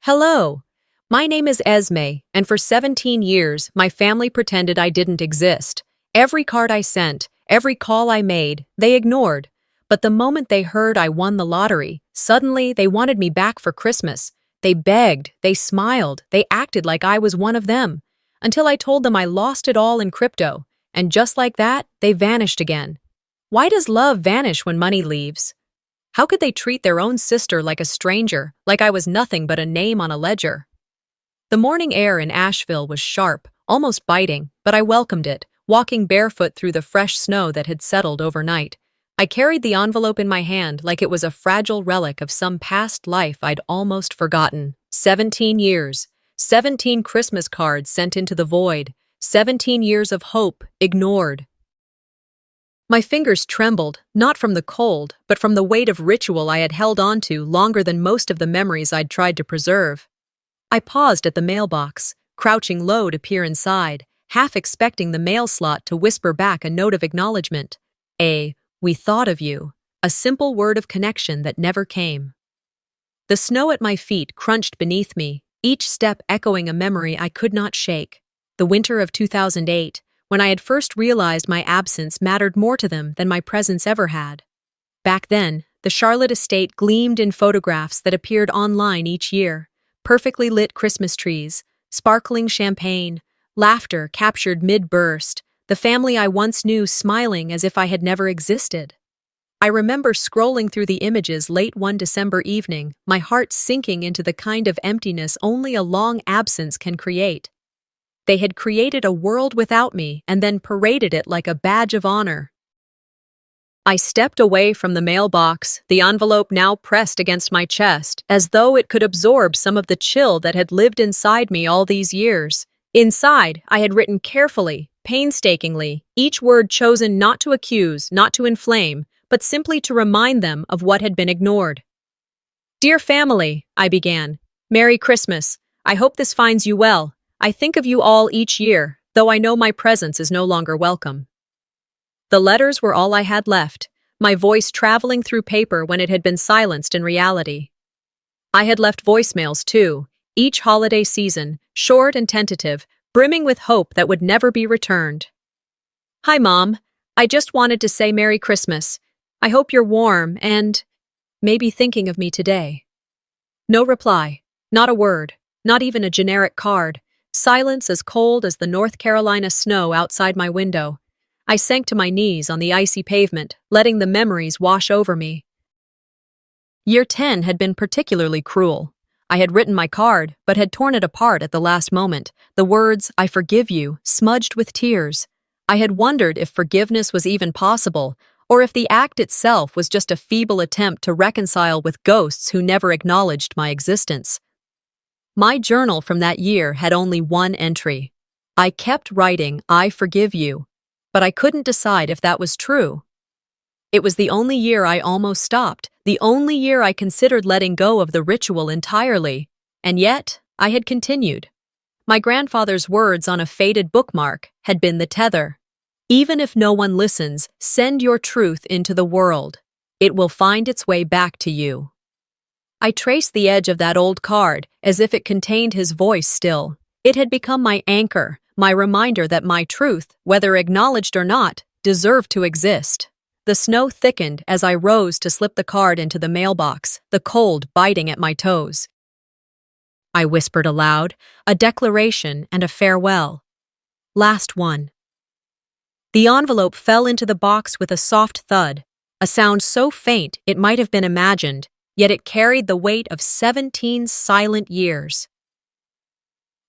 Hello. My name is Esme, and for 17 years, my family pretended I didn't exist. Every card I sent, every call I made, they ignored. But the moment they heard I won the lottery, suddenly they wanted me back for Christmas. They begged, they smiled, they acted like I was one of them. Until I told them I lost it all in crypto, and just like that, they vanished again. Why does love vanish when money leaves? How could they treat their own sister like a stranger, like I was nothing but a name on a ledger? The morning air in Asheville was sharp, almost biting, but I welcomed it, walking barefoot through the fresh snow that had settled overnight. I carried the envelope in my hand like it was a fragile relic of some past life I'd almost forgotten. 17 years. 17 Christmas cards sent into the void. 17 years of hope ignored. My fingers trembled, not from the cold, but from the weight of ritual I had held onto longer than most of the memories I'd tried to preserve. I paused at the mailbox, crouching low to peer inside, half expecting the mail slot to whisper back a note of acknowledgement. We thought of you. A simple word of connection that never came. The snow at my feet crunched beneath me, each step echoing a memory I could not shake. The winter of 2008, when I had first realized my absence mattered more to them than my presence ever had. Back then, the Charlotte estate gleamed in photographs that appeared online each year. Perfectly lit Christmas trees, sparkling champagne, laughter captured mid-burst, the family I once knew smiling as if I had never existed. I remember scrolling through the images late one December evening, my heart sinking into the kind of emptiness only a long absence can create. They had created a world without me and then paraded it like a badge of honor. I stepped away from the mailbox, the envelope now pressed against my chest, as though it could absorb some of the chill that had lived inside me all these years. Inside, I had written carefully, painstakingly, each word chosen not to accuse, not to inflame, but simply to remind them of what had been ignored. "Dear family," I began, "Merry Christmas. I hope this finds you well. I think of you all each year, though I know my presence is no longer welcome." The letters were all I had left, my voice traveling through paper when it had been silenced in reality. I had left voicemails too, each holiday season, short and tentative, brimming with hope that would never be returned. "Hi, Mom. I just wanted to say Merry Christmas. I hope you're warm and maybe thinking of me today." No reply, not a word, not even a generic card. Silence as cold as the North Carolina snow outside my window. I sank to my knees on the icy pavement, letting the memories wash over me. Year 10 had been particularly cruel. I had written my card, but had torn it apart at the last moment, the words, "I forgive you," smudged with tears. I had wondered if forgiveness was even possible, or if the act itself was just a feeble attempt to reconcile with ghosts who never acknowledged my existence. My journal from that year had only one entry. I kept writing, "I forgive you," but I couldn't decide if that was true. It was the only year I almost stopped, the only year I considered letting go of the ritual entirely. And yet, I had continued. My grandfather's words on a faded bookmark had been the tether. "Even if no one listens, send your truth into the world. It will find its way back to you." I traced the edge of that old card, as if it contained his voice still. It had become my anchor, my reminder that my truth, whether acknowledged or not, deserved to exist. The snow thickened as I rose to slip the card into the mailbox, the cold biting at my toes. I whispered aloud, a declaration and a farewell. Last one. The envelope fell into the box with a soft thud, a sound so faint it might have been imagined, yet it carried the weight of 17 silent years.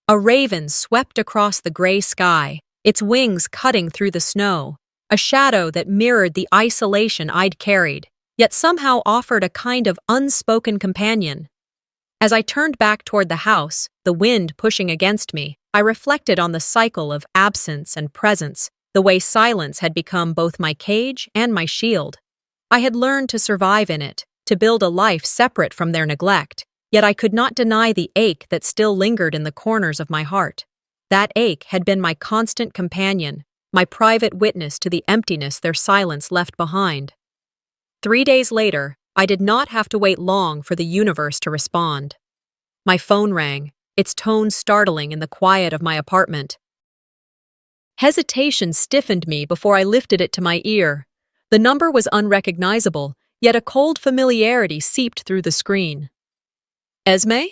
A raven swept across the gray sky, its wings cutting through the snow, a shadow that mirrored the isolation I'd carried, yet somehow offered a kind of unspoken companion. As I turned back toward the house, the wind pushing against me, I reflected on the cycle of absence and presence, the way silence had become both my cage and my shield. I had learned to survive in it, to build a life separate from their neglect, yet I could not deny the ache that still lingered in the corners of my heart. That ache had been my constant companion, my private witness to the emptiness their silence left behind. 3 days later, I did not have to wait long for the universe to respond. My phone rang, its tone startling in the quiet of my apartment. Hesitation stiffened me before I lifted it to my ear. The number was unrecognizable, yet a cold familiarity seeped through the screen. Esme?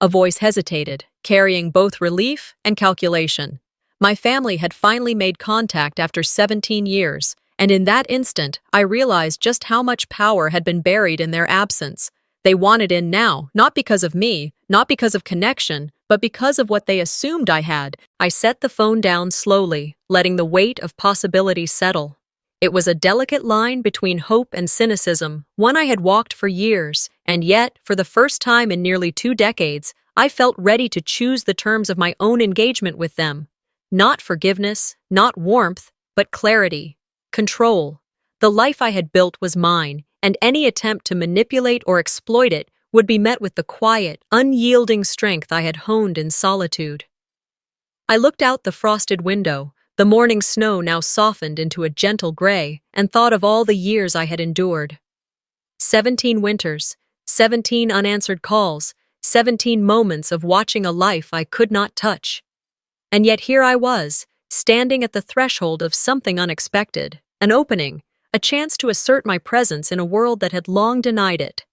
A voice hesitated, carrying both relief and calculation. My family had finally made contact after 17 years, and in that instant, I realized just how much power had been buried in their absence. They wanted in now, not because of me, not because of connection, but because of what they assumed I had. I set the phone down slowly, letting the weight of possibility settle. It was a delicate line between hope and cynicism, one I had walked for years, and yet, for the first time in nearly 2 decades, I felt ready to choose the terms of my own engagement with them. Not forgiveness, not warmth, but clarity, control. The life I had built was mine, and any attempt to manipulate or exploit it would be met with the quiet, unyielding strength I had honed in solitude. I looked out the frosted window, the morning snow now softened into a gentle gray, and thought of all the years I had endured. 17 winters, 17 unanswered calls, 17 moments of watching a life I could not touch. And yet here I was, standing at the threshold of something unexpected, an opening, a chance to assert my presence in a world that had long denied it.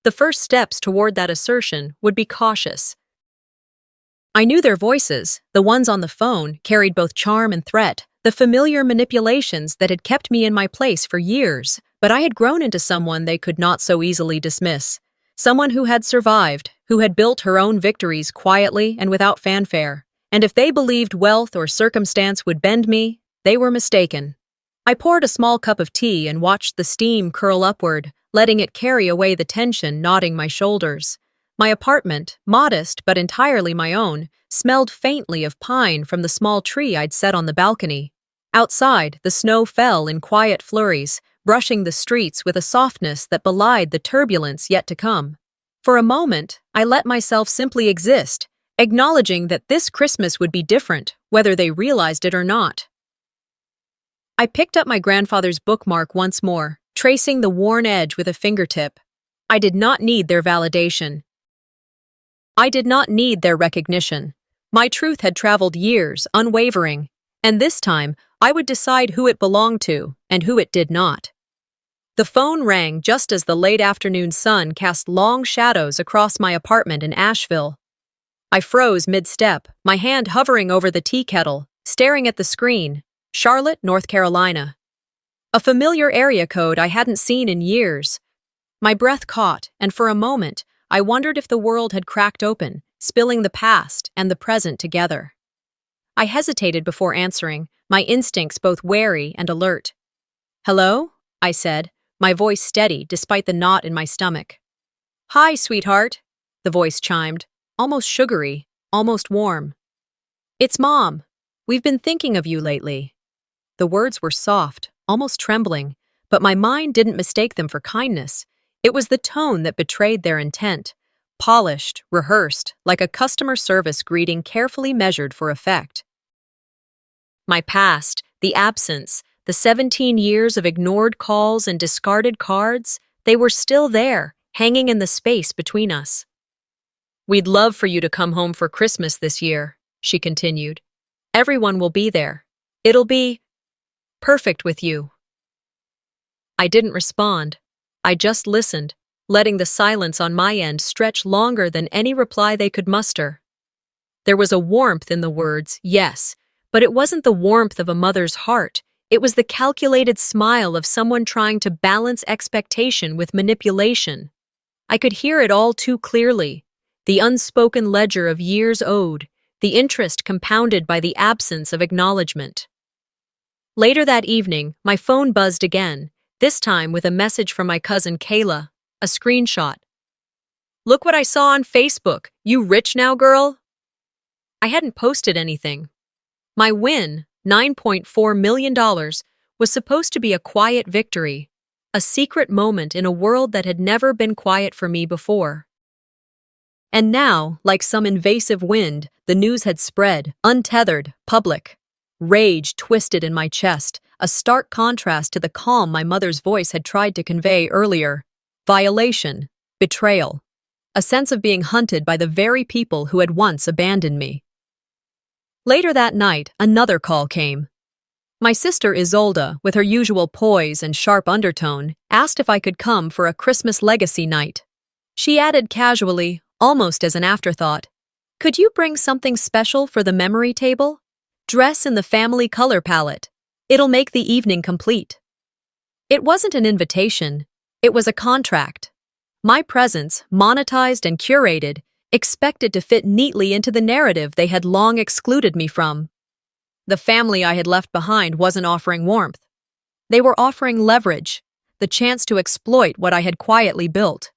The first steps toward that assertion would be cautious. I knew their voices, the ones on the phone, carried both charm and threat, the familiar manipulations that had kept me in my place for years, but I had grown into someone they could not so easily dismiss. Someone who had survived, who had built her own victories quietly and without fanfare. And if they believed wealth or circumstance would bend me, they were mistaken. I poured a small cup of tea and watched the steam curl upward, letting it carry away the tension knotting my shoulders. My apartment, modest but entirely my own, smelled faintly of pine from the small tree I'd set on the balcony. Outside, the snow fell in quiet flurries, brushing the streets with a softness that belied the turbulence yet to come. For a moment, I let myself simply exist, acknowledging that this Christmas would be different, whether they realized it or not. I picked up my grandfather's bookmark once more, tracing the worn edge with a fingertip. I did not need their validation. I did not need their recognition. My truth had traveled years, unwavering, and this time I would decide who it belonged to and who it did not. The phone rang just as the late afternoon sun cast long shadows across my apartment in Asheville. I froze mid-step, my hand hovering over the tea kettle, staring at the screen. Charlotte, North Carolina. A familiar area code I hadn't seen in years. My breath caught, and for a moment, I wondered if the world had cracked open, spilling the past and the present together. I hesitated before answering, my instincts both wary and alert. "Hello?" I said, my voice steady despite the knot in my stomach. "Hi, sweetheart," the voice chimed, almost sugary, almost warm. "It's Mom. We've been thinking of you lately." The words were soft, almost trembling, but my mind didn't mistake them for kindness. It was the tone that betrayed their intent, polished, rehearsed, like a customer service greeting carefully measured for effect. My past, the absence, the 17 years of ignored calls and discarded cards, they were still there, hanging in the space between us. "We'd love for you to come home for Christmas this year," she continued. "Everyone will be there. It'll be perfect with you." I didn't respond. I just listened, letting the silence on my end stretch longer than any reply they could muster. There was a warmth in the words, yes, but it wasn't the warmth of a mother's heart. It was the calculated smile of someone trying to balance expectation with manipulation. I could hear it all too clearly, the unspoken ledger of years owed, the interest compounded by the absence of acknowledgement. Later that evening, my phone buzzed again, this time with a message from my cousin Kayla, a screenshot. "Look what I saw on Facebook. You rich now, girl?" I hadn't posted anything. My win, $9.4 million, was supposed to be a quiet victory, a secret moment in a world that had never been quiet for me before. And now, like some invasive wind, the news had spread, untethered, public. Rage twisted in my chest, a stark contrast to the calm my mother's voice had tried to convey earlier. Violation, betrayal. a sense of being hunted by the very people who had once abandoned me. Later that night, another call came. My sister Isolde, with her usual poise and sharp undertone, asked if I could come for a Christmas legacy night. She added casually, almost as an afterthought, "Could you bring something special for the memory table? Dress in the family color palette. It'll make the evening complete." It wasn't an invitation, it was a contract. My presence, monetized and curated, expected to fit neatly into the narrative they had long excluded me from. The family I had left behind wasn't offering warmth. They were offering leverage, the chance to exploit what I had quietly built.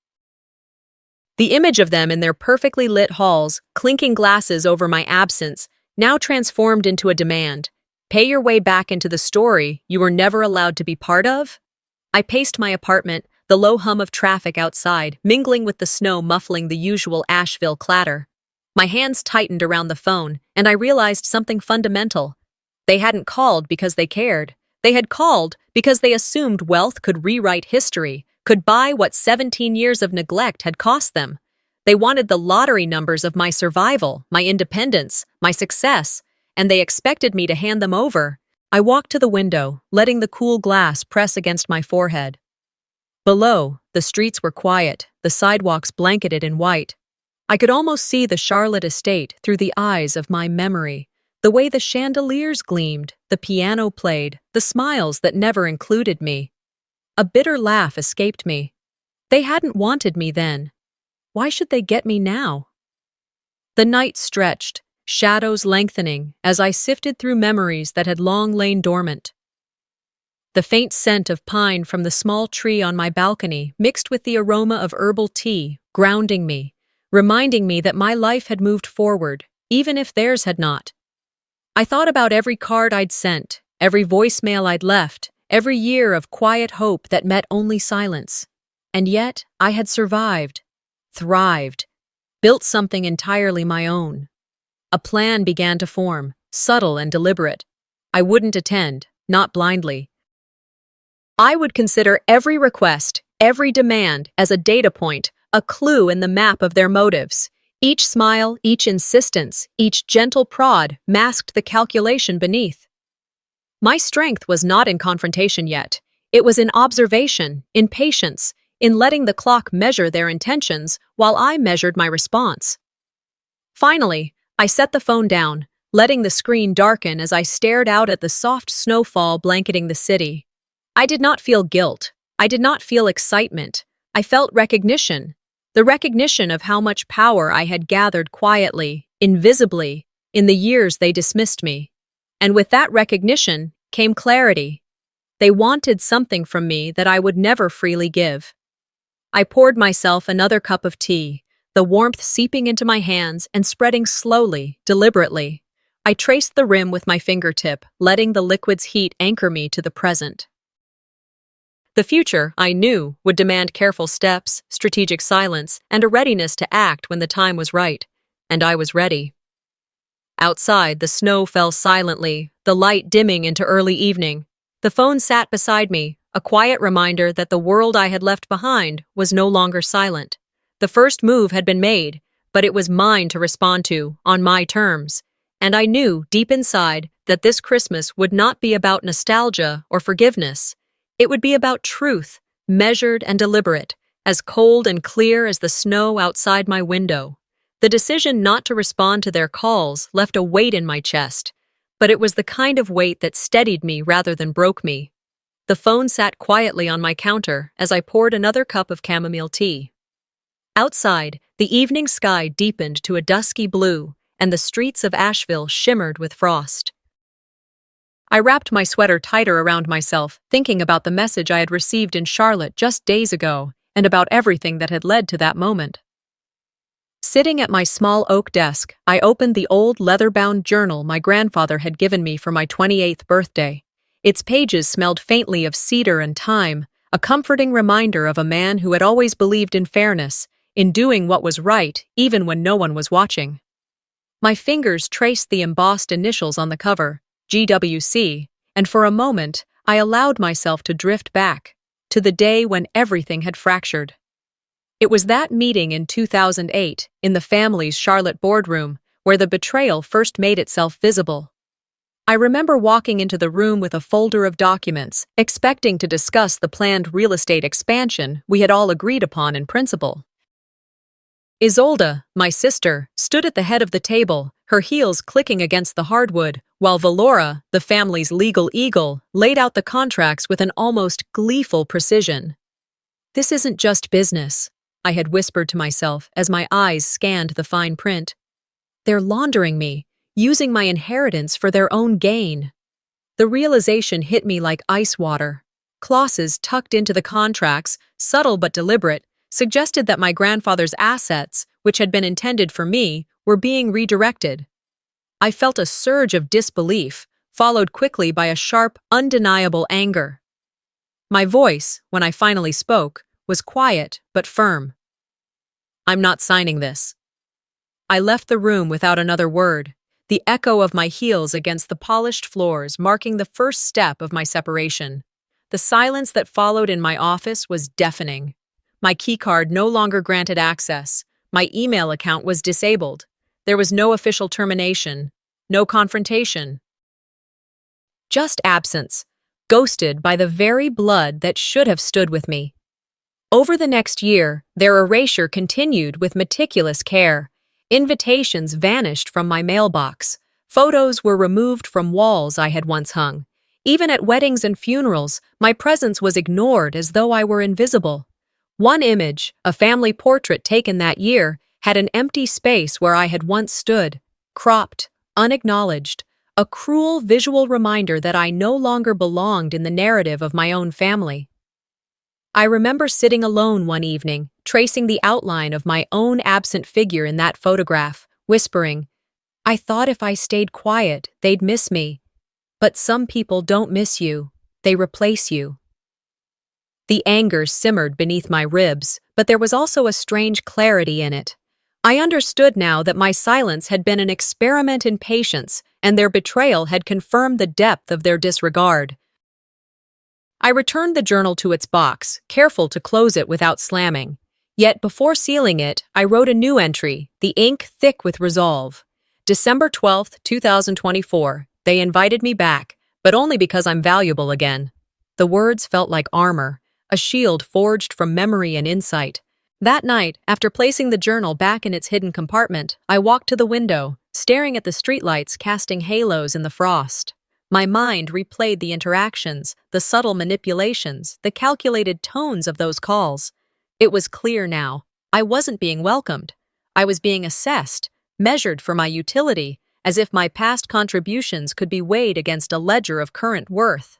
The image of them in their perfectly lit halls, clinking glasses over my absence, now transformed into a demand. Pay your way back into the story you were never allowed to be part of? I paced my apartment, the low hum of traffic outside, mingling with the snow muffling the usual Asheville clatter. My hands tightened around the phone, and I realized something fundamental. They hadn't called because they cared. They had called because they assumed wealth could rewrite history, could buy what 17 years of neglect had cost them. They wanted the lottery numbers of my survival, my independence, my success, and they expected me to hand them over. I walked to the window, letting the cool glass press against my forehead. Below, the streets were quiet, the sidewalks blanketed in white. I could almost see the Charlotte estate through the eyes of my memory, the way the chandeliers gleamed, the piano played, the smiles that never included me. A bitter laugh escaped me. They hadn't wanted me then. Why should they get me now? The night stretched, shadows lengthening as I sifted through memories that had long lain dormant. The faint scent of pine from the small tree on my balcony mixed with the aroma of herbal tea, grounding me, reminding me that my life had moved forward, even if theirs had not. I thought about every card I'd sent, every voicemail I'd left, every year of quiet hope that met only silence. And yet, I had survived, thrived, built something entirely my own. A plan began to form, subtle and deliberate. I wouldn't attend, not blindly. I would consider every request, every demand as a data point, a clue in the map of their motives. Each smile, each insistence, each gentle prod masked the calculation beneath. My strength was not in confrontation yet. It was in observation, in patience, in letting the clock measure their intentions while I measured my response. Finally, I set the phone down, letting the screen darken as I stared out at the soft snowfall blanketing the city. I did not feel guilt. I did not feel excitement. I felt recognition. The recognition of how much power I had gathered quietly, invisibly, in the years they dismissed me. And with that recognition came clarity. They wanted something from me that I would never freely give. I poured myself another cup of tea, the warmth seeping into my hands and spreading slowly, deliberately. I traced the rim with my fingertip, letting the liquid's heat anchor me to the present. The future, I knew, would demand careful steps, strategic silence, and a readiness to act when the time was right. And I was ready. Outside, the snow fell silently, the light dimming into early evening. The phone sat beside me, a quiet reminder that the world I had left behind was no longer silent. The first move had been made, but it was mine to respond to, on my terms. And I knew, deep inside, that this Christmas would not be about nostalgia or forgiveness. It would be about truth, measured and deliberate, as cold and clear as the snow outside my window. The decision not to respond to their calls left a weight in my chest, but it was the kind of weight that steadied me rather than broke me. The phone sat quietly on my counter as I poured another cup of chamomile tea. Outside, the evening sky deepened to a dusky blue, and the streets of Asheville shimmered with frost. I wrapped my sweater tighter around myself, thinking about the message I had received in Charlotte just days ago, and about everything that had led to that moment. Sitting at my small oak desk, I opened the old leather-bound journal my grandfather had given me for my 28th birthday. Its pages smelled faintly of cedar and thyme, a comforting reminder of a man who had always believed in fairness, in doing what was right, even when no one was watching. My fingers traced the embossed initials on the cover, GWC, and for a moment, I allowed myself to drift back, to the day when everything had fractured. It was that meeting in 2008, in the family's Charlotte boardroom, where the betrayal first made itself visible. I remember walking into the room with a folder of documents, expecting to discuss the planned real estate expansion we had all agreed upon in principle. Isolde, my sister, stood at the head of the table, her heels clicking against the hardwood, while Valora, the family's legal eagle, laid out the contracts with an almost gleeful precision. "This isn't just business," I had whispered to myself as my eyes scanned the fine print. "They're laundering me, using my inheritance for their own gain." The realization hit me like ice water. Clauses tucked into the contracts, subtle but deliberate, suggested that my grandfather's assets, which had been intended for me, were being redirected. I felt a surge of disbelief, followed quickly by a sharp, undeniable anger. My voice, when I finally spoke, was quiet but firm. "I'm not signing this." I left the room without another word, the echo of my heels against the polished floors marking the first step of my separation. The silence that followed in my office was deafening. My keycard no longer granted access. My email account was disabled. There was no official termination, no confrontation. Just absence, ghosted by the very blood that should have stood with me. Over the next year, their erasure continued with meticulous care. Invitations vanished from my mailbox. Photos were removed from walls I had once hung. Even at weddings and funerals, my presence was ignored as though I were invisible. One image, a family portrait taken that year, had an empty space where I had once stood, cropped, unacknowledged, a cruel visual reminder that I no longer belonged in the narrative of my own family. I remember sitting alone one evening, tracing the outline of my own absent figure in that photograph, whispering, "I thought if I stayed quiet, they'd miss me. But some people don't miss you, they replace you." The anger simmered beneath my ribs, but there was also a strange clarity in it. I understood now that my silence had been an experiment in patience, and their betrayal had confirmed the depth of their disregard. I returned the journal to its box, careful to close it without slamming. Yet before sealing it, I wrote a new entry, the ink thick with resolve. December 12th, 2024. They invited me back, but only because I'm valuable again. The words felt like armor, a shield forged from memory and insight. That night, after placing the journal back in its hidden compartment, I walked to the window, staring at the streetlights casting halos in the frost. My mind replayed the interactions, the subtle manipulations, the calculated tones of those calls. It was clear now. I wasn't being welcomed. I was being assessed, measured for my utility, as if my past contributions could be weighed against a ledger of current worth.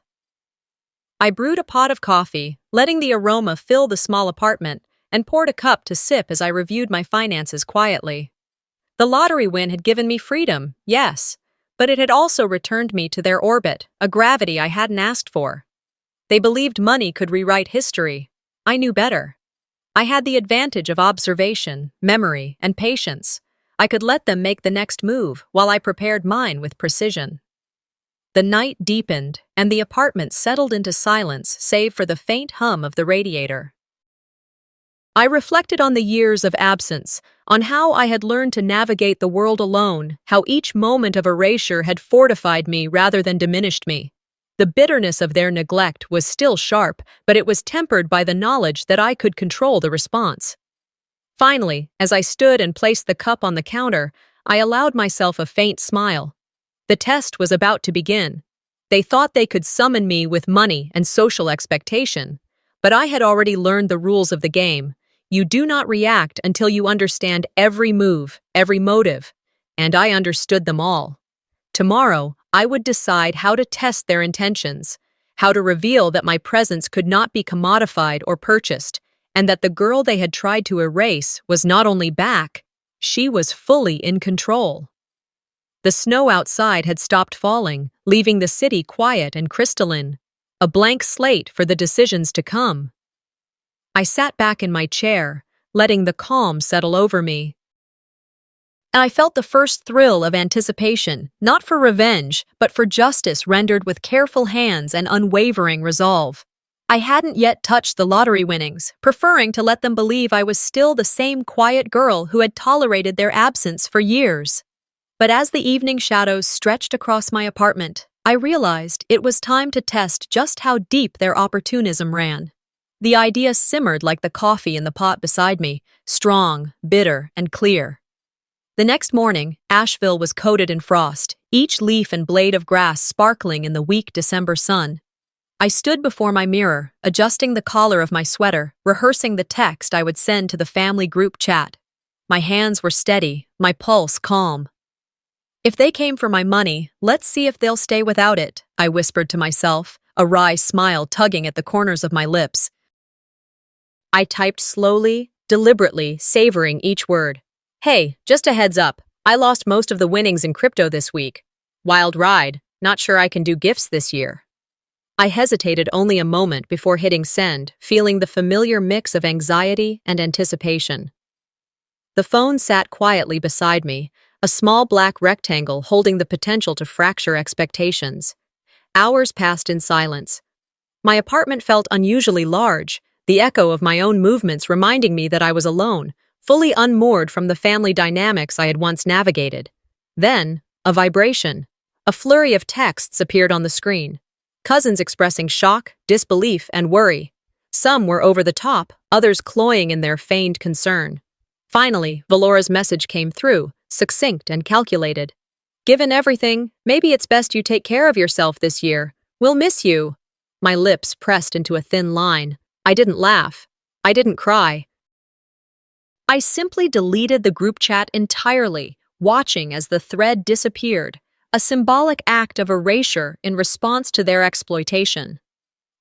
I brewed a pot of coffee, letting the aroma fill the small apartment, and poured a cup to sip as I reviewed my finances quietly. The lottery win had given me freedom, yes, but it had also returned me to their orbit, a gravity I hadn't asked for. They believed money could rewrite history. I knew better. I had the advantage of observation, memory, and patience. I could let them make the next move while I prepared mine with precision. The night deepened, and the apartment settled into silence save for the faint hum of the radiator. I reflected on the years of absence, on how I had learned to navigate the world alone, how each moment of erasure had fortified me rather than diminished me. The bitterness of their neglect was still sharp, but it was tempered by the knowledge that I could control the response. Finally, as I stood and placed the cup on the counter, I allowed myself a faint smile. The test was about to begin. They thought they could summon me with money and social expectation, but I had already learned the rules of the game. You do not react until you understand every move, every motive, and I understood them all. Tomorrow, I would decide how to test their intentions, how to reveal that my presence could not be commodified or purchased, and that the girl they had tried to erase was not only back, she was fully in control. The snow outside had stopped falling, leaving the city quiet and crystalline, a blank slate for the decisions to come. I sat back in my chair, letting the calm settle over me. And I felt the first thrill of anticipation, not for revenge, but for justice rendered with careful hands and unwavering resolve. I hadn't yet touched the lottery winnings, preferring to let them believe I was still the same quiet girl who had tolerated their absence for years. But as the evening shadows stretched across my apartment, I realized it was time to test just how deep their opportunism ran. The idea simmered like the coffee in the pot beside me, strong, bitter, and clear. The next morning, Asheville was coated in frost, each leaf and blade of grass sparkling in the weak December sun. I stood before my mirror, adjusting the collar of my sweater, rehearsing the text I would send to the family group chat. My hands were steady, my pulse calm. If they came for my money, let's see if they'll stay without it, I whispered to myself, a wry smile tugging at the corners of my lips. I typed slowly, deliberately, savoring each word. Hey, just a heads up, I lost most of the winnings in crypto this week. Wild ride, not sure I can do gifts this year. I hesitated only a moment before hitting send, feeling the familiar mix of anxiety and anticipation. The phone sat quietly beside me, a small black rectangle holding the potential to fracture expectations. Hours passed in silence. My apartment felt unusually large, the echo of my own movements reminding me that I was alone, fully unmoored from the family dynamics I had once navigated. Then, a vibration. A flurry of texts appeared on the screen. Cousins expressing shock, disbelief, and worry. Some were over the top, others cloying in their feigned concern. Finally, Valora's message came through, succinct and calculated. Given everything, maybe it's best you take care of yourself this year. We'll miss you. My lips pressed into a thin line. I didn't laugh. I didn't cry. I simply deleted the group chat entirely, watching as the thread disappeared, a symbolic act of erasure in response to their exploitation.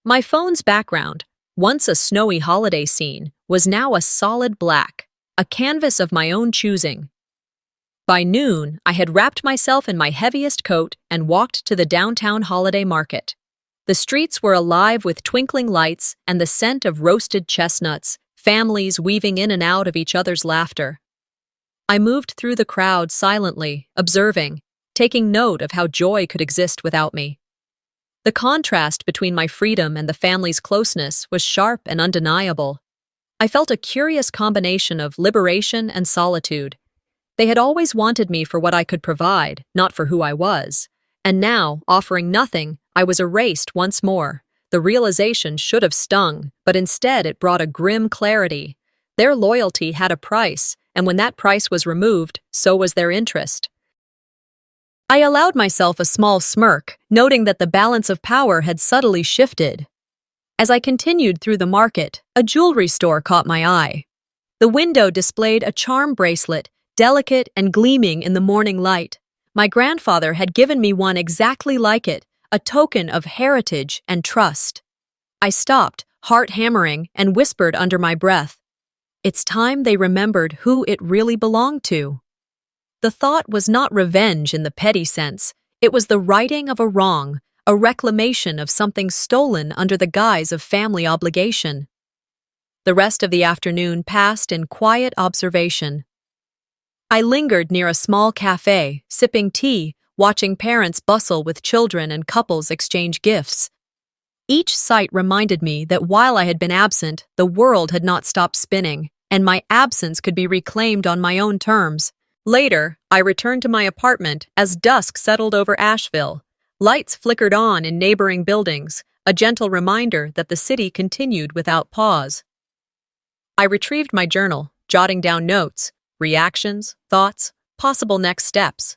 My phone's background, once a snowy holiday scene, was now a solid black, a canvas of my own choosing. By noon, I had wrapped myself in my heaviest coat and walked to the downtown holiday market. The streets were alive with twinkling lights and the scent of roasted chestnuts, families weaving in and out of each other's laughter. I moved through the crowd silently, observing, taking note of how joy could exist without me. The contrast between my freedom and the family's closeness was sharp and undeniable. I felt a curious combination of liberation and solitude. They had always wanted me for what I could provide, not for who I was. And now, offering nothing, I was erased once more. The realization should have stung, but instead it brought a grim clarity. Their loyalty had a price, and when that price was removed, so was their interest. I allowed myself a small smirk, noting that the balance of power had subtly shifted. As I continued through the market, a jewelry store caught my eye. The window displayed a charm bracelet, delicate and gleaming in the morning light. My grandfather had given me one exactly like it, a token of heritage and trust. I stopped, heart hammering, and whispered under my breath, "It's time they remembered who it really belonged to." The thought was not revenge in the petty sense. It was the righting of a wrong, a reclamation of something stolen under the guise of family obligation. The rest of the afternoon passed in quiet observation. I lingered near a small cafe, sipping tea, watching parents bustle with children and couples exchange gifts. Each sight reminded me that while I had been absent, the world had not stopped spinning, and my absence could be reclaimed on my own terms. Later, I returned to my apartment as dusk settled over Asheville. Lights flickered on in neighboring buildings, a gentle reminder that the city continued without pause. I retrieved my journal, jotting down notes, reactions, thoughts, possible next steps.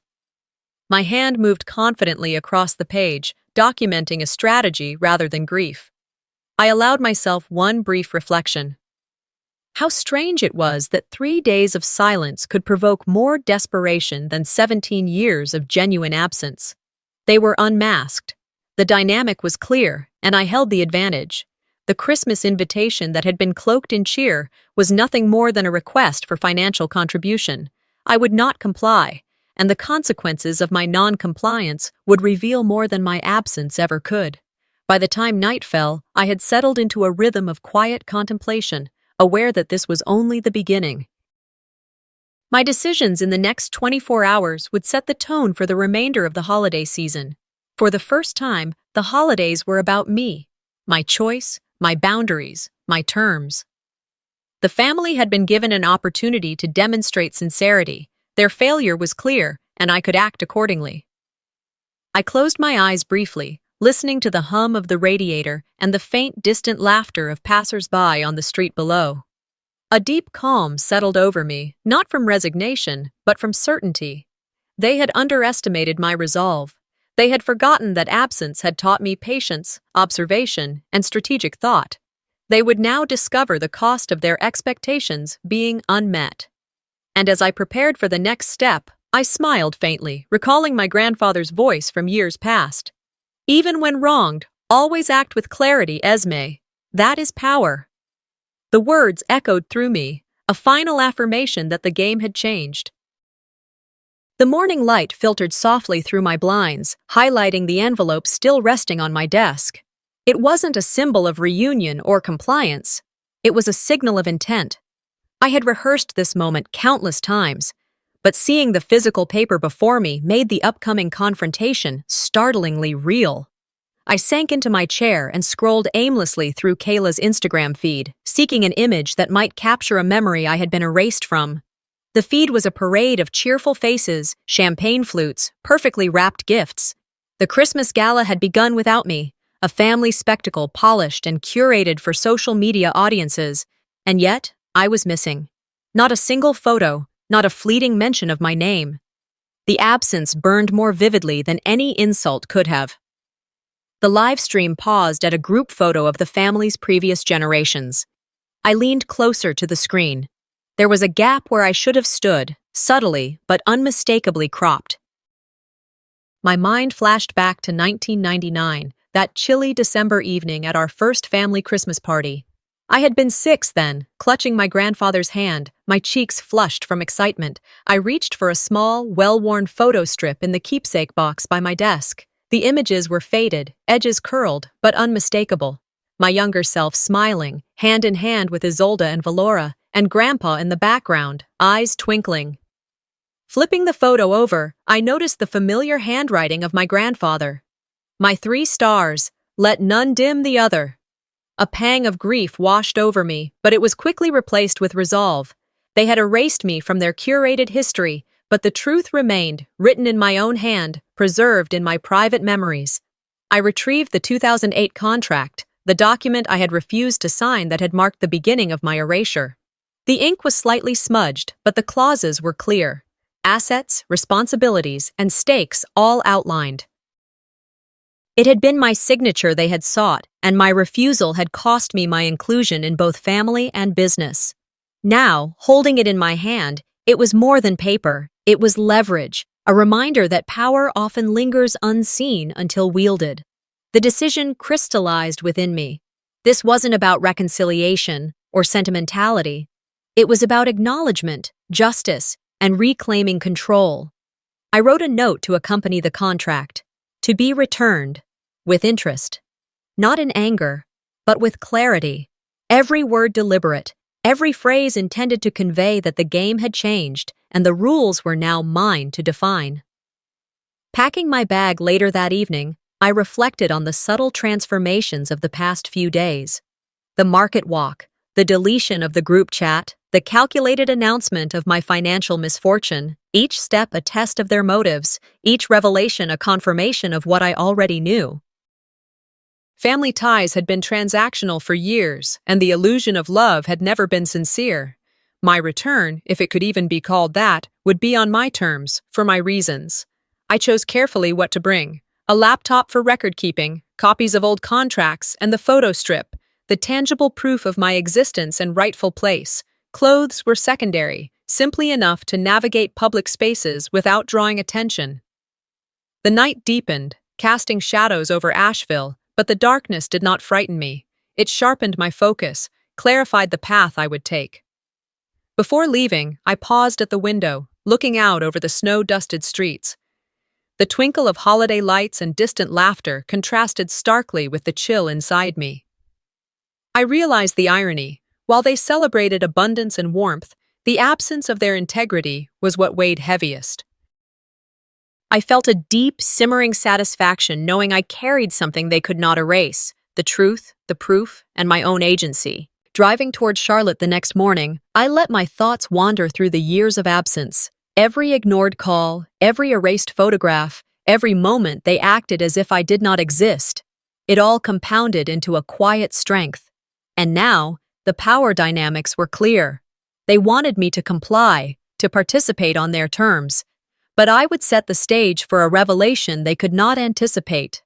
My hand moved confidently across the page, documenting a strategy rather than grief. I allowed myself one brief reflection. How strange it was that 3 days of silence could provoke more desperation than 17 years of genuine absence. They were unmasked. The dynamic was clear, and I held the advantage. The Christmas invitation that had been cloaked in cheer was nothing more than a request for financial contribution. I would not comply, and the consequences of my non-compliance would reveal more than my absence ever could. By the time night fell, I had settled into a rhythm of quiet contemplation, aware that this was only the beginning. My decisions in the next 24 hours would set the tone for the remainder of the holiday season. For the first time, the holidays were about me. My choice, my boundaries, my terms. The family had been given an opportunity to demonstrate sincerity. Their failure was clear, and I could act accordingly. I closed my eyes briefly, listening to the hum of the radiator and the faint, distant laughter of passers-by on the street below. A deep calm settled over me, not from resignation, but from certainty. They had underestimated my resolve. They had forgotten that absence had taught me patience, observation, and strategic thought. They would now discover the cost of their expectations being unmet. And as I prepared for the next step, I smiled faintly, recalling my grandfather's voice from years past. Even when wronged, always act with clarity, Esme. That is power. The words echoed through me, a final affirmation that the game had changed. The morning light filtered softly through my blinds, highlighting the envelope still resting on my desk. It wasn't a symbol of reunion or compliance. It was a signal of intent. I had rehearsed this moment countless times, but seeing the physical paper before me made the upcoming confrontation startlingly real. I sank into my chair and scrolled aimlessly through Kayla's Instagram feed, seeking an image that might capture a memory I had been erased from. The feed was a parade of cheerful faces, champagne flutes, perfectly wrapped gifts. The Christmas gala had begun without me, a family spectacle polished and curated for social media audiences, and yet I was missing. Not a single photo, not a fleeting mention of my name. The absence burned more vividly than any insult could have. The live stream paused at a group photo of the family's previous generations. I leaned closer to the screen. There was a gap where I should have stood, subtly but unmistakably cropped. My mind flashed back to 1999, that chilly December evening at our first family Christmas party. I had been 6 then, clutching my grandfather's hand, my cheeks flushed from excitement. I reached for a small, well-worn photo strip in the keepsake box by my desk. The images were faded, edges curled, but unmistakable. My younger self smiling, hand in hand with Isolde and Valora, and Grandpa in the background, eyes twinkling. Flipping the photo over, I noticed the familiar handwriting of my grandfather. My 3 stars, let none dim the other. A pang of grief washed over me, but it was quickly replaced with resolve. They had erased me from their curated history, but the truth remained, written in my own hand, preserved in my private memories. I retrieved the 2008 contract, the document I had refused to sign that had marked the beginning of my erasure. The ink was slightly smudged, but the clauses were clear. Assets, responsibilities, and stakes all outlined. It had been my signature they had sought, and my refusal had cost me my inclusion in both family and business. Now, holding it in my hand, it was more than paper. It was leverage, a reminder that power often lingers unseen until wielded. The decision crystallized within me. This wasn't about reconciliation or sentimentality. It was about acknowledgement, justice, and reclaiming control. I wrote a note to accompany the contract, to be returned, with interest. Not in anger, but with clarity. Every word deliberate, every phrase intended to convey that the game had changed and the rules were now mine to define. Packing my bag later that evening, I reflected on the subtle transformations of the past few days. The market walk, the deletion of the group chat, the calculated announcement of my financial misfortune, each step a test of their motives, each revelation a confirmation of what I already knew. Family ties had been transactional for years, and the illusion of love had never been sincere. My return, if it could even be called that, would be on my terms, for my reasons. I chose carefully what to bring: a laptop for record-keeping, copies of old contracts, and the photo strip, the tangible proof of my existence and rightful place. Clothes were secondary, simply enough to navigate public spaces without drawing attention. The night deepened, casting shadows over Asheville, but the darkness did not frighten me. It sharpened my focus, clarified the path I would take. Before leaving, I paused at the window, looking out over the snow-dusted streets. The twinkle of holiday lights and distant laughter contrasted starkly with the chill inside me. I realized the irony. While they celebrated abundance and warmth, the absence of their integrity was what weighed heaviest. I felt a deep, simmering satisfaction knowing I carried something they could not erase, the truth, the proof, and my own agency. Driving toward Charlotte the next morning, I let my thoughts wander through the years of absence. Every ignored call, every erased photograph, every moment they acted as if I did not exist. It all compounded into a quiet strength. And now, the power dynamics were clear. They wanted me to comply, to participate on their terms. But I would set the stage for a revelation they could not anticipate.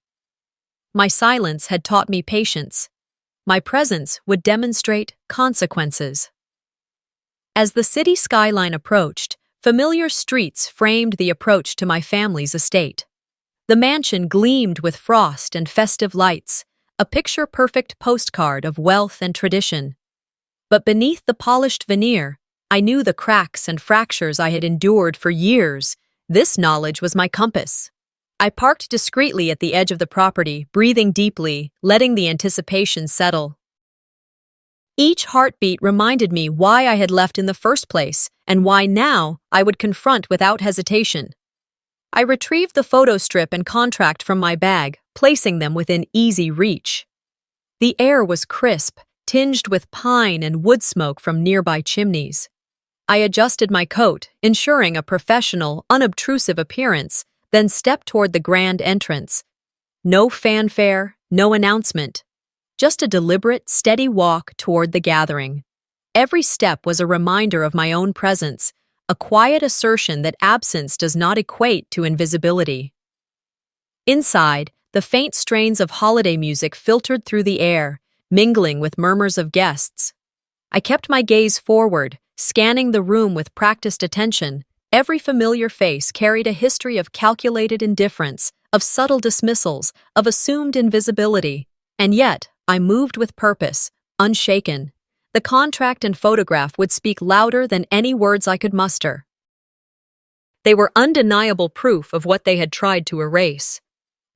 My silence had taught me patience. My presence would demonstrate consequences. As the city skyline approached, familiar streets framed the approach to my family's estate. The mansion gleamed with frost and festive lights, a picture-perfect postcard of wealth and tradition. But beneath the polished veneer, I knew the cracks and fractures I had endured for years. This knowledge was my compass. I parked discreetly at the edge of the property, breathing deeply, letting the anticipation settle. Each heartbeat reminded me why I had left in the first place, and why now I would confront without hesitation. I retrieved the photo strip and contract from my bag, placing them within easy reach. The air was crisp, tinged with pine and wood smoke from nearby chimneys. I adjusted my coat, ensuring a professional, unobtrusive appearance, then stepped toward the grand entrance. No fanfare, no announcement. Just a deliberate, steady walk toward the gathering. Every step was a reminder of my own presence, a quiet assertion that absence does not equate to invisibility. Inside, the faint strains of holiday music filtered through the air, mingling with murmurs of guests. I kept my gaze forward, scanning the room with practiced attention. Every familiar face carried a history of calculated indifference, of subtle dismissals, of assumed invisibility. And yet, I moved with purpose, unshaken. The contract and photograph would speak louder than any words I could muster. They were undeniable proof of what they had tried to erase.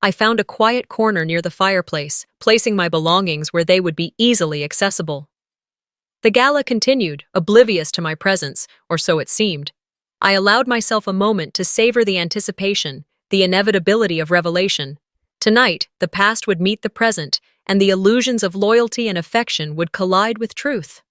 I found a quiet corner near the fireplace, placing my belongings where they would be easily accessible. The gala continued, oblivious to my presence, or so it seemed. I allowed myself a moment to savor the anticipation, the inevitability of revelation. Tonight, the past would meet the present, and the illusions of loyalty and affection would collide with truth.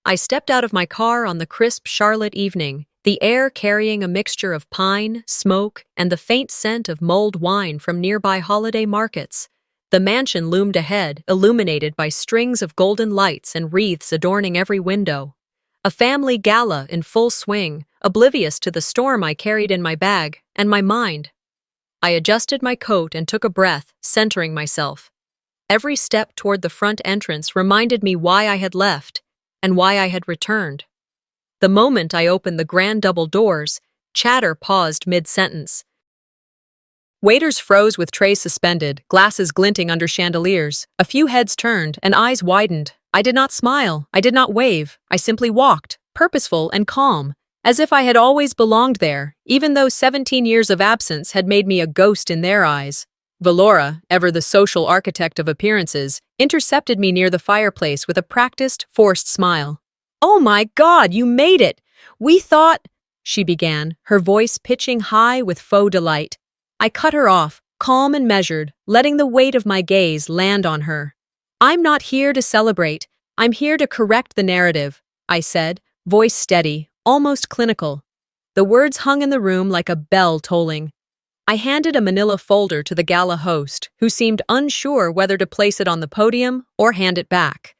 I stepped out of my car on the crisp Charlotte evening, the air carrying a mixture of pine, smoke, and the faint scent of mulled wine from nearby holiday markets. The mansion loomed ahead, illuminated by strings of golden lights and wreaths adorning every window. A family gala in full swing, oblivious to the storm I carried in my bag and my mind. I adjusted my coat and took a breath, centering myself. Every step toward the front entrance reminded me why I had left and why I had returned. The moment I opened the grand double doors, chatter paused mid-sentence. Waiters froze with trays suspended, glasses glinting under chandeliers. A few heads turned and eyes widened. I did not smile. I did not wave. I simply walked, purposeful and calm, as if I had always belonged there, even though 17 years of absence had made me a ghost in their eyes. Valora, ever the social architect of appearances, intercepted me near the fireplace with a practiced, forced smile. "Oh my God, you made it! We thought—" she began, her voice pitching high with faux delight. I cut her off, calm and measured, letting the weight of my gaze land on her. "I'm not here to celebrate. I'm here to correct the narrative," I said, voice steady, almost clinical. The words hung in the room like a bell tolling. I handed a manila folder to the gala host, who seemed unsure whether to place it on the podium or hand it back.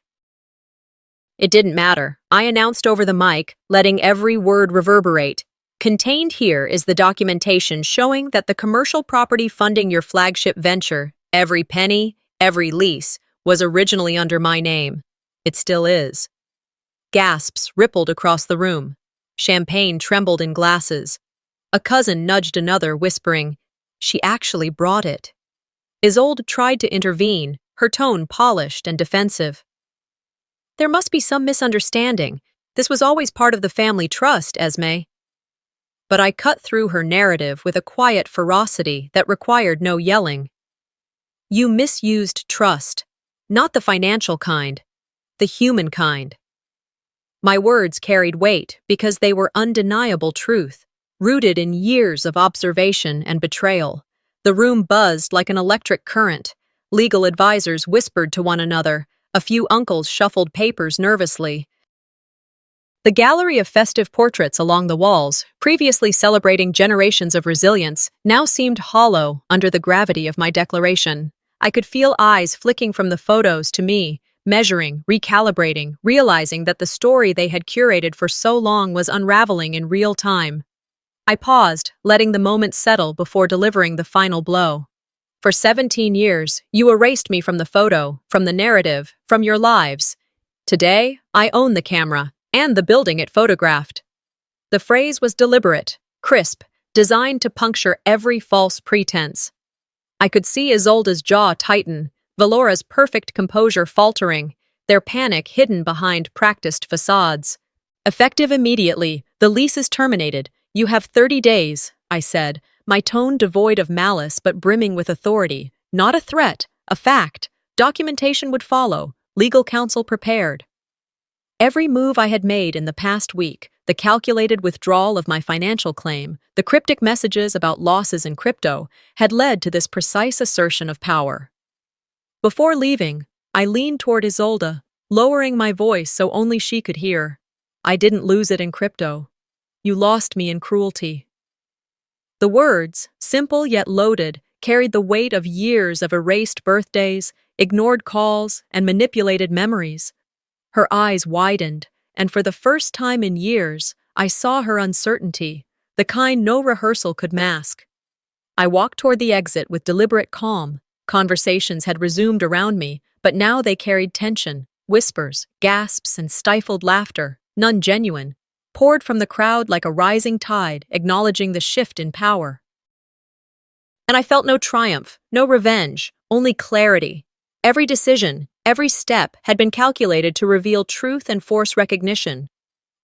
It didn't matter. I announced over the mic, letting every word reverberate. "Contained here is the documentation showing that the commercial property funding your flagship venture, every penny, every lease, was originally under my name. It still is." Gasps rippled across the room. Champagne trembled in glasses. A cousin nudged another, whispering, "She actually brought it." Isolde tried to intervene, her tone polished and defensive. "There must be some misunderstanding. This was always part of the family trust, Esme." But I cut through her narrative with a quiet ferocity that required no yelling. "You misused trust. Not the financial kind. The human kind." My words carried weight because they were undeniable truth, rooted in years of observation and betrayal. The room buzzed like an electric current. Legal advisors whispered to one another. A few uncles shuffled papers nervously. The gallery of festive portraits along the walls, previously celebrating generations of resilience, now seemed hollow under the gravity of my declaration. I could feel eyes flicking from the photos to me, measuring, recalibrating, realizing that the story they had curated for so long was unraveling in real time. I paused, letting the moment settle before delivering the final blow. For 17 years, you erased me from the photo, from the narrative, from your lives. Today, I own the camera and the building it photographed. The phrase was deliberate, crisp, designed to puncture every false pretense. I could see Isolda's jaw tighten, Valora's perfect composure faltering, their panic hidden behind practiced facades. Effective immediately, the lease is terminated. You have 30 days, I said, my tone devoid of malice but brimming with authority. Not a threat, a fact. Documentation would follow, legal counsel prepared. Every move I had made in the past week, the calculated withdrawal of my financial claim, the cryptic messages about losses in crypto, had led to this precise assertion of power. Before leaving, I leaned toward Isolda, lowering my voice so only she could hear. I didn't lose it in crypto. You lost me in cruelty. The words, simple yet loaded, carried the weight of years of erased birthdays, ignored calls, and manipulated memories. Her eyes widened, and for the first time in years, I saw her uncertainty, the kind no rehearsal could mask. I walked toward the exit with deliberate calm. Conversations had resumed around me, but now they carried tension, whispers, gasps, and stifled laughter, none genuine, poured from the crowd like a rising tide, acknowledging the shift in power. And I felt no triumph, no revenge, only clarity. Every decision, every step had been calculated to reveal truth and force recognition.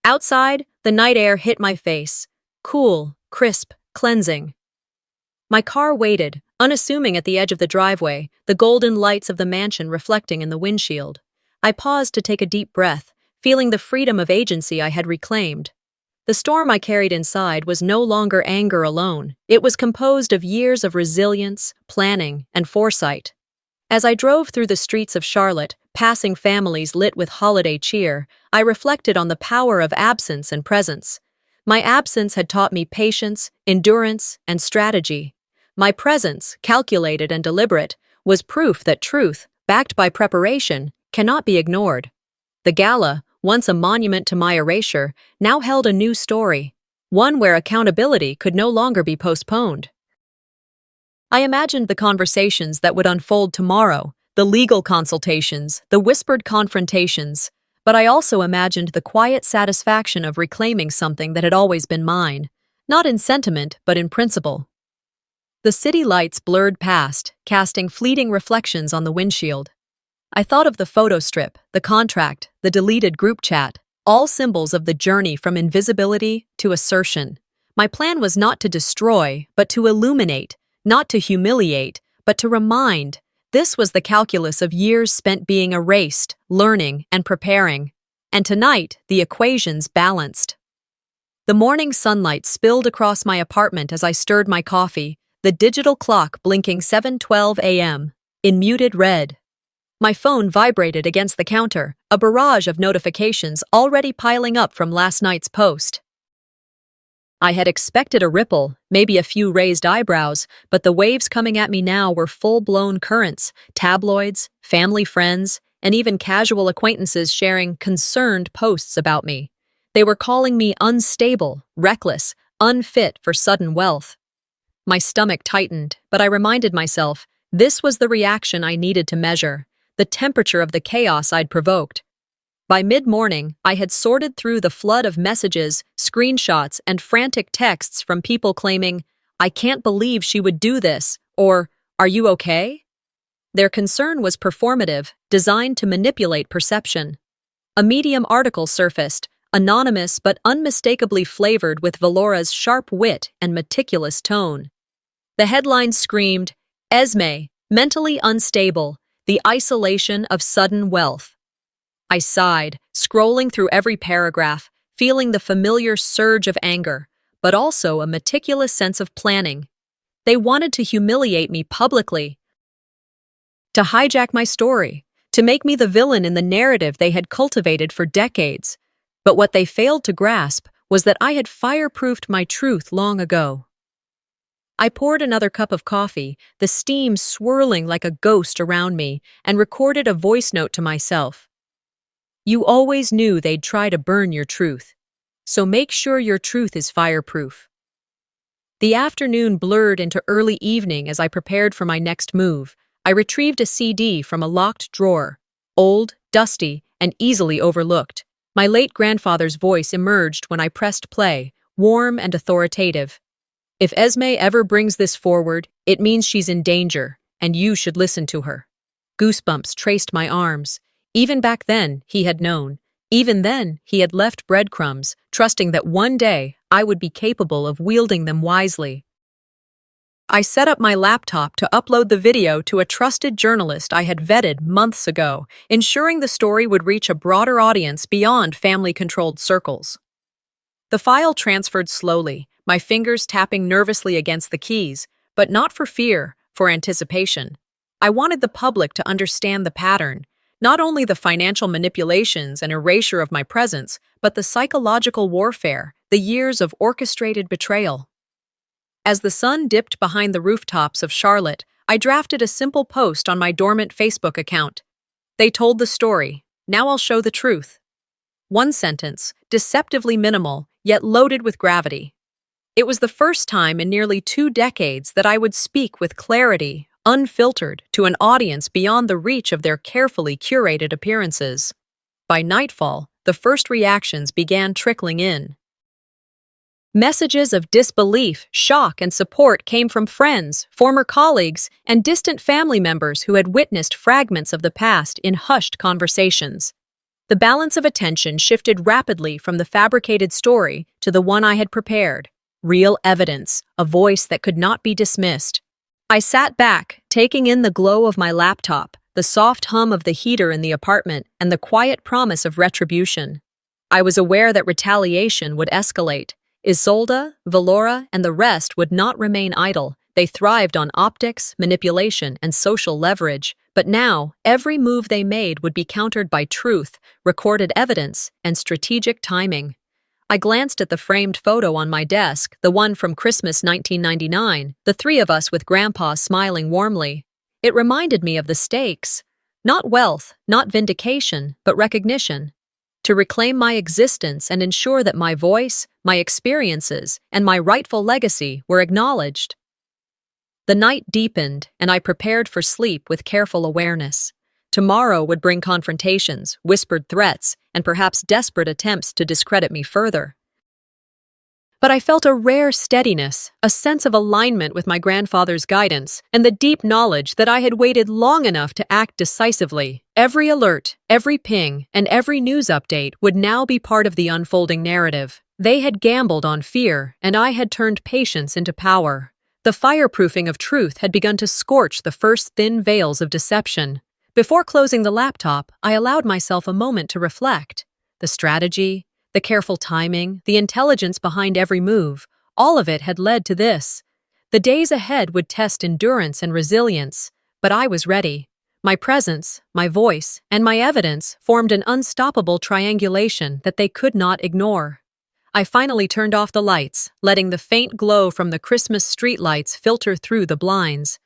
Outside, the night air hit my face, cool, crisp, cleansing. My car waited, unassuming at the edge of the driveway, the golden lights of the mansion reflecting in the windshield. I paused to take a deep breath, feeling the freedom of agency I had reclaimed. The storm I carried inside was no longer anger alone. It was composed of years of resilience, planning, and foresight. As I drove through the streets of Charlotte, passing families lit with holiday cheer, I reflected on the power of absence and presence. My absence had taught me patience, endurance, and strategy. My presence, calculated and deliberate, was proof that truth, backed by preparation, cannot be ignored. The gala, once a monument to my erasure, now held a new story, one where accountability could no longer be postponed. I imagined the conversations that would unfold tomorrow, the legal consultations, the whispered confrontations, but I also imagined the quiet satisfaction of reclaiming something that had always been mine, not in sentiment, but in principle. The city lights blurred past, casting fleeting reflections on the windshield. I thought of the photo strip, the contract, the deleted group chat, all symbols of the journey from invisibility to assertion. My plan was not to destroy, but to illuminate, not to humiliate, but to remind. This was the calculus of years spent being erased, learning, and preparing. And tonight, the equations balanced. The morning sunlight spilled across my apartment as I stirred my coffee, the digital clock blinking 7:12 a.m. in muted red. My phone vibrated against the counter, a barrage of notifications already piling up from last night's post. I had expected a ripple, maybe a few raised eyebrows, but the waves coming at me now were full-blown currents, tabloids, family friends, and even casual acquaintances sharing concerned posts about me. They were calling me unstable, reckless, unfit for sudden wealth. My stomach tightened, but I reminded myself, this was the reaction I needed to measure, the temperature of the chaos I'd provoked. By mid-morning, I had sorted through the flood of messages, screenshots, and frantic texts from people claiming, "I can't believe she would do this," or "Are you okay?" Their concern was performative, designed to manipulate perception. A Medium article surfaced, anonymous but unmistakably flavored with Valora's sharp wit and meticulous tone. The headline screamed, "Esme, mentally unstable, the isolation of sudden wealth." I sighed, scrolling through every paragraph, feeling the familiar surge of anger, but also a meticulous sense of planning. They wanted to humiliate me publicly, to hijack my story, to make me the villain in the narrative they had cultivated for decades. But what they failed to grasp was that I had fireproofed my truth long ago. I poured another cup of coffee, the steam swirling like a ghost around me, and recorded a voice note to myself. You always knew they'd try to burn your truth, so make sure your truth is fireproof. The afternoon blurred into early evening as I prepared for my next move. I retrieved a CD from a locked drawer, old, dusty, and easily overlooked. My late grandfather's voice emerged when I pressed play, warm and authoritative. If Esme ever brings this forward, it means she's in danger, and you should listen to her. Goosebumps traced my arms. Even back then, he had known. Even then, he had left breadcrumbs, trusting that one day I would be capable of wielding them wisely. I set up my laptop to upload the video to a trusted journalist I had vetted months ago, ensuring the story would reach a broader audience beyond family-controlled circles. The file transferred slowly, my fingers tapping nervously against the keys, but not for fear, for anticipation. I wanted the public to understand the pattern, not only the financial manipulations and erasure of my presence, but the psychological warfare, the years of orchestrated betrayal. As the sun dipped behind the rooftops of Charlotte, I drafted a simple post on my dormant Facebook account. They told the story, now I'll show the truth. One sentence, deceptively minimal, yet loaded with gravity. It was the first time in nearly 2 decades that I would speak with clarity, unfiltered, to an audience beyond the reach of their carefully curated appearances. By nightfall, the first reactions began trickling in. Messages of disbelief, shock, and support came from friends, former colleagues, and distant family members who had witnessed fragments of the past in hushed conversations. The balance of attention shifted rapidly from the fabricated story to the one I had prepared. Real evidence, a voice that could not be dismissed. I sat back, taking in the glow of my laptop, the soft hum of the heater in the apartment, and the quiet promise of retribution. I was aware that retaliation would escalate. Isolde, Valora, and the rest would not remain idle. They thrived on optics, manipulation, and social leverage. But now, every move they made would be countered by truth, recorded evidence, and strategic timing. I glanced at the framed photo on my desk, the one from Christmas 1999, the 3 of us with Grandpa smiling warmly. It reminded me of the stakes. Not wealth, not vindication, but recognition. To reclaim my existence and ensure that my voice, my experiences, and my rightful legacy were acknowledged. The night deepened, and I prepared for sleep with careful awareness. Tomorrow would bring confrontations, whispered threats, and perhaps desperate attempts to discredit me further. But I felt a rare steadiness, a sense of alignment with my grandfather's guidance, and the deep knowledge that I had waited long enough to act decisively. Every alert, every ping, and every news update would now be part of the unfolding narrative. They had gambled on fear, and I had turned patience into power. The fireproofing of truth had begun to scorch the first thin veils of deception. Before closing the laptop, I allowed myself a moment to reflect. The strategy, the careful timing, the intelligence behind every move, all of it had led to this. The days ahead would test endurance and resilience, but I was ready. My presence, my voice, and my evidence formed an unstoppable triangulation that they could not ignore. I finally turned off the lights, letting the faint glow from the Christmas streetlights filter through the blinds.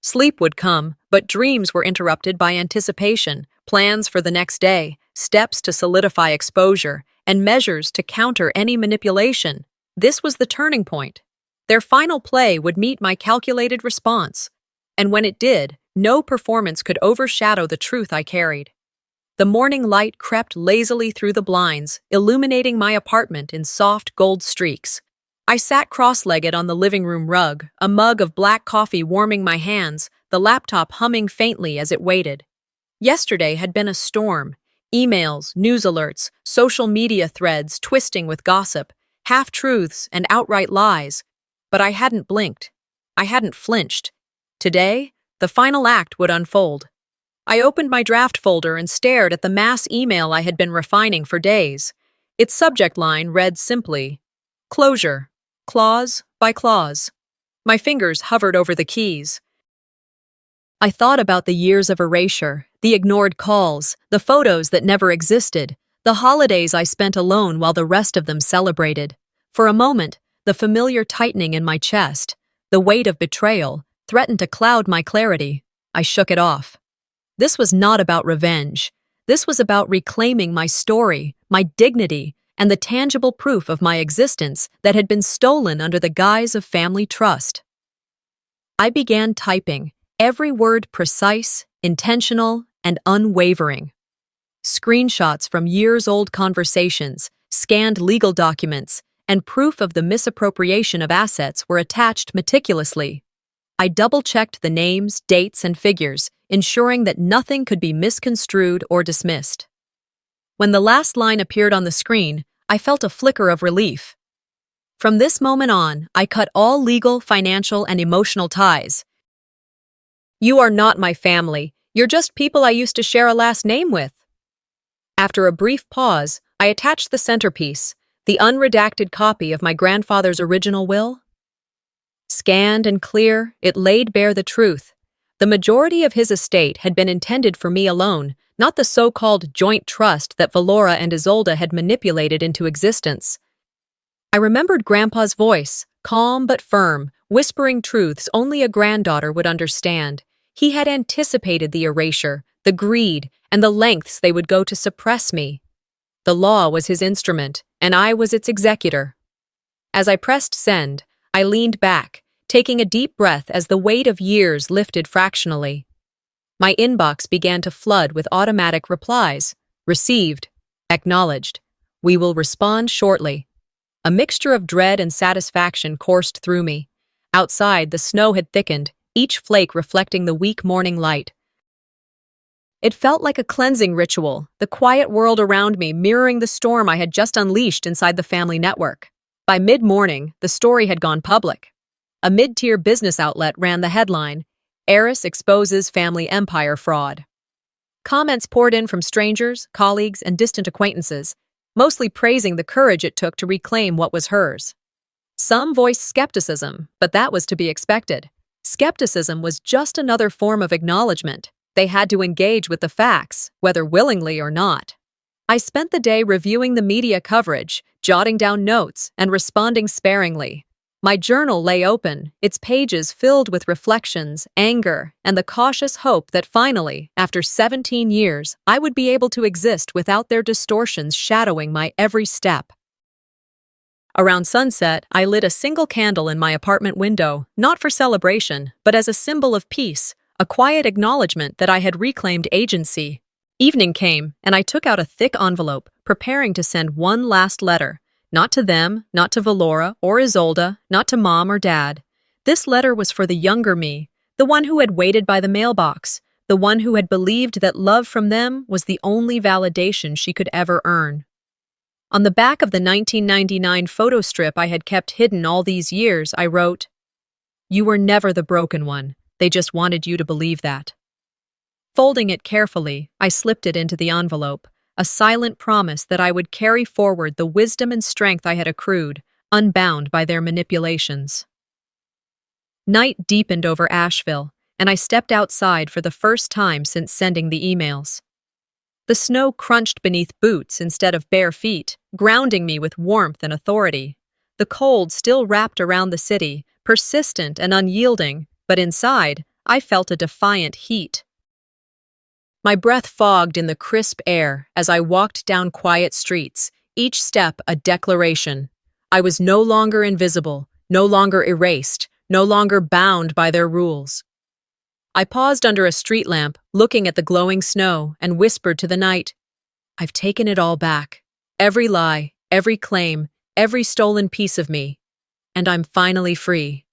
Sleep would come, but dreams were interrupted by anticipation, plans for the next day, steps to solidify exposure, and measures to counter any manipulation. This was the turning point. Their final play would meet my calculated response. And when it did, no performance could overshadow the truth I carried. The morning light crept lazily through the blinds, illuminating my apartment in soft gold streaks. I sat cross-legged on the living room rug, a mug of black coffee warming my hands, the laptop humming faintly as it waited. Yesterday had been a storm. Emails, news alerts, social media threads twisting with gossip, half-truths and outright lies. But I hadn't blinked. I hadn't flinched. Today, the final act would unfold. I opened my draft folder and stared at the mass email I had been refining for days. Its subject line read simply, "Closure, clause by clause." My fingers hovered over the keys. I thought about the years of erasure, the ignored calls, the photos that never existed, the holidays I spent alone while the rest of them celebrated. For a moment, the familiar tightening in my chest, the weight of betrayal, threatened to cloud my clarity. I shook it off. This was not about revenge. This was about reclaiming my story, my dignity, and the tangible proof of my existence that had been stolen under the guise of family trust. I began typing, every word precise, intentional, and unwavering. Screenshots from years-old conversations, scanned legal documents, and proof of the misappropriation of assets were attached meticulously. I double-checked the names, dates, and figures, ensuring that nothing could be misconstrued or dismissed. When the last line appeared on the screen, I felt a flicker of relief. From this moment on, I cut all legal, financial, and emotional ties. You are not my family. You're just people I used to share a last name with. After a brief pause, I attached the centerpiece, the unredacted copy of my grandfather's original will. Scanned and clear, it laid bare the truth. The majority of his estate had been intended for me alone, not the so-called joint trust that Valora and Isolde had manipulated into existence. I remembered Grandpa's voice, calm but firm, whispering truths only a granddaughter would understand. He had anticipated the erasure, the greed, and the lengths they would go to suppress me. The law was his instrument, and I was its executor. As I pressed send, I leaned back, taking a deep breath as the weight of years lifted fractionally. My inbox began to flood with automatic replies. Received. Acknowledged. We will respond shortly. A mixture of dread and satisfaction coursed through me. Outside, the snow had thickened, each flake reflecting the weak morning light. It felt like a cleansing ritual, the quiet world around me mirroring the storm I had just unleashed inside the family network. By mid-morning, the story had gone public. A mid-tier business outlet ran the headline, "Heiress exposes family empire fraud." Comments poured in from strangers, colleagues, and distant acquaintances, mostly praising the courage it took to reclaim what was hers. Some voiced skepticism, but that was to be expected. Skepticism was just another form of acknowledgement. They had to engage with the facts, whether willingly or not. I spent the day reviewing the media coverage, jotting down notes, and responding sparingly. My journal lay open, its pages filled with reflections, anger, and the cautious hope that finally, after 17 years, I would be able to exist without their distortions shadowing my every step. Around sunset, I lit a single candle in my apartment window, not for celebration, but as a symbol of peace, a quiet acknowledgement that I had reclaimed agency. Evening came, and I took out a thick envelope, preparing to send one last letter. Not to them, not to Valora or Isolde, not to Mom or Dad. This letter was for the younger me, the one who had waited by the mailbox, the one who had believed that love from them was the only validation she could ever earn. On the back of the 1999 photo strip I had kept hidden all these years, I wrote, "You were never the broken one. They just wanted you to believe that." Folding it carefully, I slipped it into the envelope, a silent promise that I would carry forward the wisdom and strength I had accrued, unbound by their manipulations. Night deepened over Asheville, and I stepped outside for the first time since sending the emails. The snow crunched beneath boots instead of bare feet, grounding me with warmth and authority. The cold still wrapped around the city, persistent and unyielding, but inside, I felt a defiant heat. My breath fogged in the crisp air as I walked down quiet streets, each step a declaration. I was no longer invisible, no longer erased, no longer bound by their rules. I paused under a street lamp, looking at the glowing snow, and whispered to the night, "I've taken it all back. Every lie, every claim, every stolen piece of me. And I'm finally free."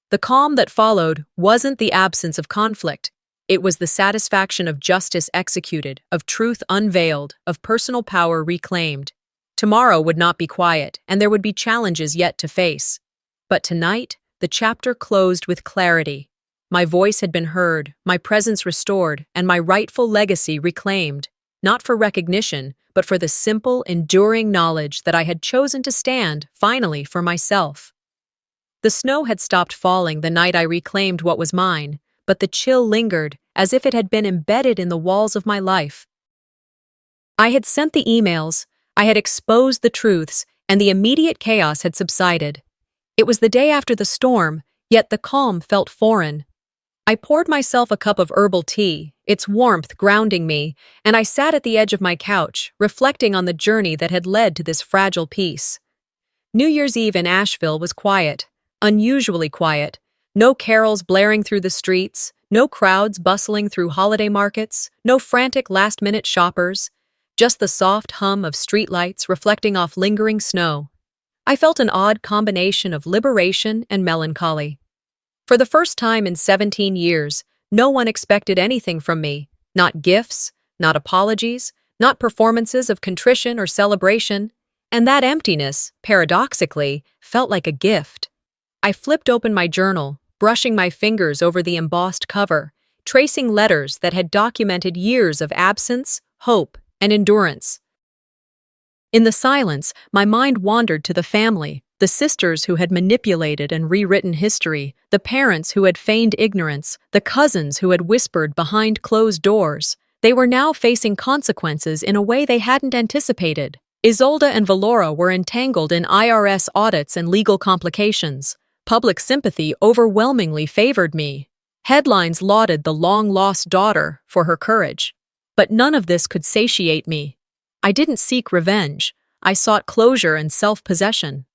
The calm that followed wasn't the absence of conflict. It was the satisfaction of justice executed, of truth unveiled, of personal power reclaimed. Tomorrow would not be quiet, and there would be challenges yet to face. But tonight, the chapter closed with clarity. My voice had been heard, my presence restored, and my rightful legacy reclaimed, not for recognition, but for the simple, enduring knowledge that I had chosen to stand, finally, for myself. The snow had stopped falling the night I reclaimed what was mine, but the chill lingered, as if it had been embedded in the walls of my life. I had sent the emails, I had exposed the truths, and the immediate chaos had subsided. It was the day after the storm, yet the calm felt foreign. I poured myself a cup of herbal tea, its warmth grounding me, and I sat at the edge of my couch, reflecting on the journey that had led to this fragile peace. New Year's Eve in Asheville was quiet, unusually quiet. No carols blaring through the streets, no crowds bustling through holiday markets, no frantic last-minute shoppers, just the soft hum of streetlights reflecting off lingering snow. I felt an odd combination of liberation and melancholy. For the first time in 17 years, no one expected anything from me, not gifts, not apologies, not performances of contrition or celebration, and that emptiness, paradoxically, felt like a gift. I flipped open my journal, brushing my fingers over the embossed cover, tracing letters that had documented years of absence, hope, and endurance. In the silence, my mind wandered to the family, the sisters who had manipulated and rewritten history, the parents who had feigned ignorance, the cousins who had whispered behind closed doors. They were now facing consequences in a way they hadn't anticipated. Isolde and Valora were entangled in IRS audits and legal complications. Public sympathy overwhelmingly favored me. Headlines lauded the long-lost daughter for her courage. But none of this could satiate me. I didn't seek revenge. I sought closure and self-possession.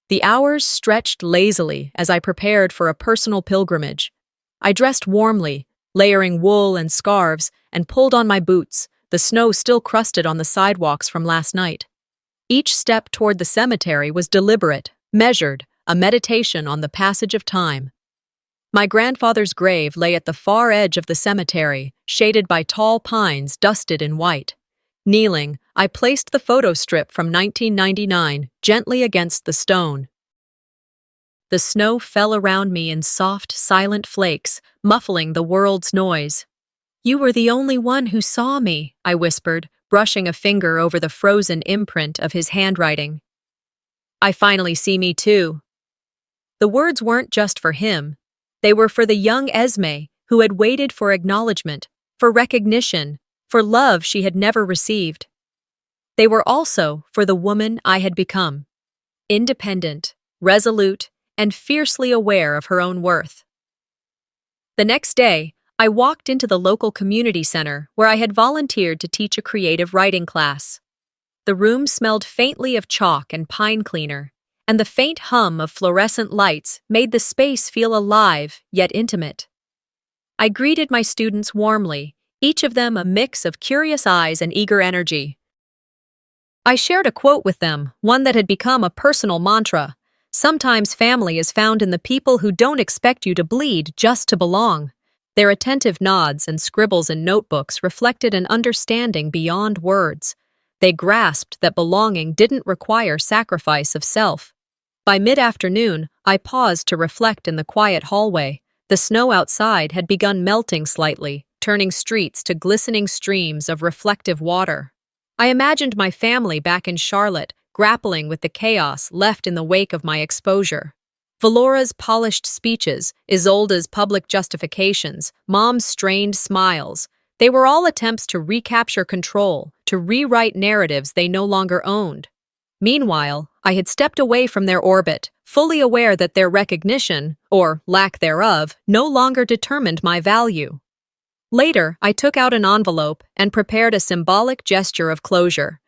The hours stretched lazily as I prepared for a personal pilgrimage. I dressed warmly, layering wool and scarves, and pulled on my boots, the snow still crusted on the sidewalks from last night. Each step toward the cemetery was deliberate, measured, a meditation on the passage of time. My grandfather's grave lay at the far edge of the cemetery, shaded by tall pines dusted in white. Kneeling, I placed the photo strip from 1999 gently against the stone. The snow fell around me in soft, silent flakes, muffling the world's noise. "You were the only one who saw me," I whispered, brushing a finger over the frozen imprint of his handwriting. "I finally see me too." The words weren't just for him. They were for the young Esme, who had waited for acknowledgement, for recognition, for love she had never received. They were also for the woman I had become. Independent, resolute, and fiercely aware of her own worth. The next day, I walked into the local community center where I had volunteered to teach a creative writing class. The room smelled faintly of chalk and pine cleaner, and the faint hum of fluorescent lights made the space feel alive yet intimate. I greeted my students warmly, each of them a mix of curious eyes and eager energy. I shared a quote with them, one that had become a personal mantra. Sometimes family is found in the people who don't expect you to bleed just to belong. Their attentive nods and scribbles in notebooks reflected an understanding beyond words. They grasped that belonging didn't require sacrifice of self. By mid-afternoon, I paused to reflect in the quiet hallway. The snow outside had begun melting slightly, turning streets to glistening streams of reflective water. I imagined my family back in Charlotte, grappling with the chaos left in the wake of my exposure. Valora's polished speeches, Isolde's public justifications, Mom's strained smiles. They were all attempts to recapture control, to rewrite narratives they no longer owned. Meanwhile, I had stepped away from their orbit, fully aware that their recognition, or lack thereof, no longer determined my value. Later, I took out an envelope and prepared a symbolic gesture of closure.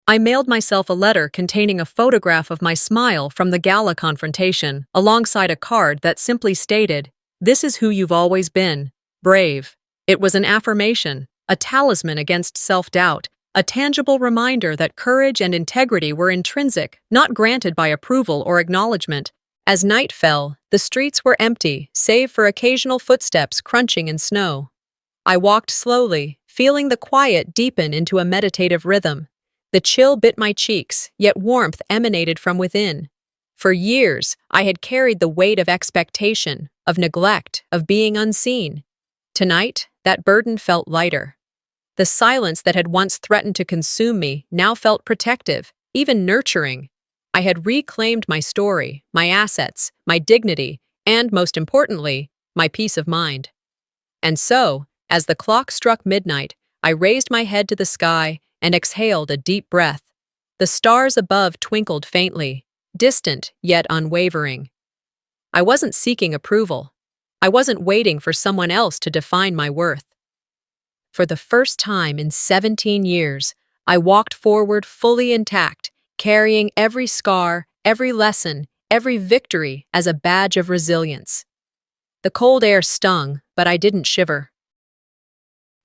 I mailed myself a letter containing a photograph of my smile from the gala confrontation, alongside a card that simply stated, "This is who you've always been, brave." It was an affirmation, a talisman against self-doubt, a tangible reminder that courage and integrity were intrinsic, not granted by approval or acknowledgement. As night fell, the streets were empty, save for occasional footsteps crunching in snow. I walked slowly, feeling the quiet deepen into a meditative rhythm. The chill bit my cheeks, yet warmth emanated from within. For years, I had carried the weight of expectation, of neglect, of being unseen. Tonight, that burden felt lighter. The silence that had once threatened to consume me now felt protective, even nurturing. I had reclaimed my story, my assets, my dignity, and, most importantly, my peace of mind. And so, as the clock struck midnight, I raised my head to the sky and exhaled a deep breath. The stars above twinkled faintly, distant yet unwavering. I wasn't seeking approval. I wasn't waiting for someone else to define my worth. For the first time in 17 years, I walked forward fully intact, carrying every scar, every lesson, every victory as a badge of resilience. The cold air stung, but I didn't shiver.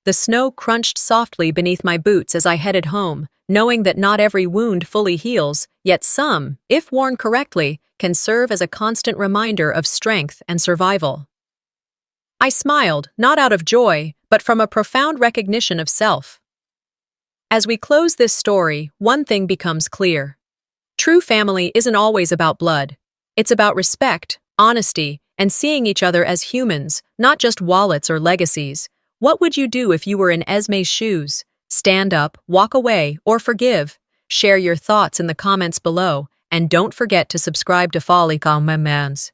The snow crunched softly beneath my boots as I headed home, knowing that not every wound fully heals, yet some, if worn correctly, can serve as a constant reminder of strength and survival. I smiled, not out of joy, but from a profound recognition of self. As we close this story, one thing becomes clear. True family isn't always about blood. It's about respect, honesty, and seeing each other as humans, not just wallets or legacies. What would you do if you were in Esme's shoes? Stand up, walk away, or forgive? Share your thoughts in the comments below, and don't forget to subscribe to Folly Comments.